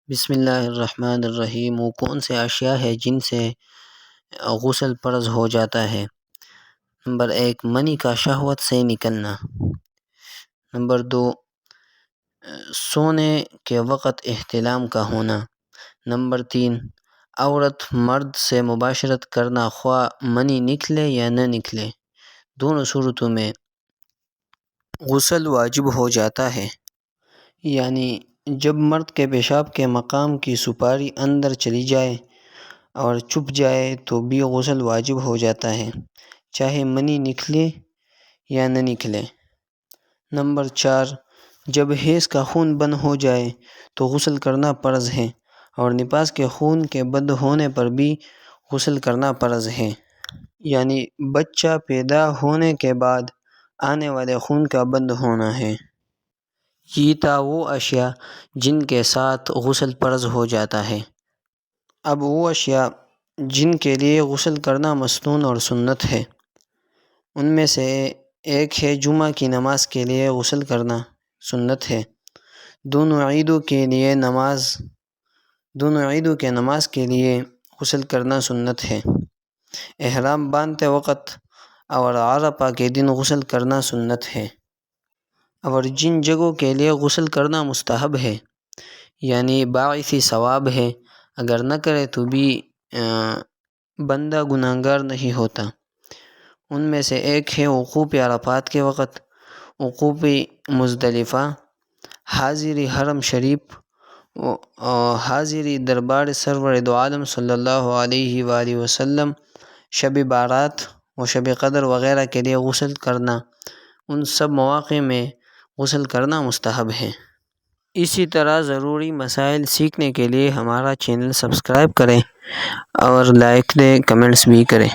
بسم اللہ الرحمن الرحیم۔ وہ کون سے اشیاء ہے جن سے غسل فرض ہو جاتا ہے؟ نمبر 1، منی کا شہوت سے نکلنا۔ نمبر 2، سونے کے وقت احتلام کا ہونا۔ نمبر 3، عورت مرد سے مباشرت کرنا، خواہ منی نکلے یا نہ نکلے، دونوں صورتوں میں غسل واجب ہو جاتا ہے۔ یعنی جب مرد کے پیشاب کے مقام کی سپاری اندر چلی جائے اور چھپ جائے تو بھی غسل واجب ہو جاتا ہے، چاہے منی نکلے یا نہ نکلے۔ نمبر 4، جب حیض کا خون بند ہو جائے تو غسل کرنا فرض ہے، اور نفاس کے خون کے بند ہونے پر بھی غسل کرنا فرض ہے۔ یعنی بچہ پیدا ہونے کے بعد آنے والے خون کا بند ہونا ہے۔ یہ تھا وہ اشیاء جن کے ساتھ غسل فرض ہو جاتا ہے۔ اب وہ اشیاء جن کے لیے غسل کرنا مسنون اور سنت ہے، ان میں سے ایک ہے جمعہ کی نماز کے لیے غسل کرنا سنت ہے۔ دونوں عیدوں کے نماز کے لیے غسل کرنا سنت ہے۔ احرام باندھتے وقت اور عرفہ کے دن غسل کرنا سنت ہے۔ اور جن جگہوں کے لیے غسل کرنا مستحب ہے، یعنی باعث ثواب ہے، اگر نہ کرے تو بھی بندہ گناہگار نہیں ہوتا، ان میں سے ایک ہے وقوف عرفات کے وقت، وقوف مزدلفہ، حاضری حرم شریف، حاضری دربار سرور دو عالم صلی اللہ علیہ وآلہ وسلم، شب بارات و شب قدر وغیرہ کے لیے غسل کرنا، ان سب مواقع میں غسل کرنا مستحب ہے۔ اسی طرح ضروری مسائل سیکھنے کے لیے ہمارا چینل سبسکرائب کریں اور لائک دیں، کمنٹس بھی کریں۔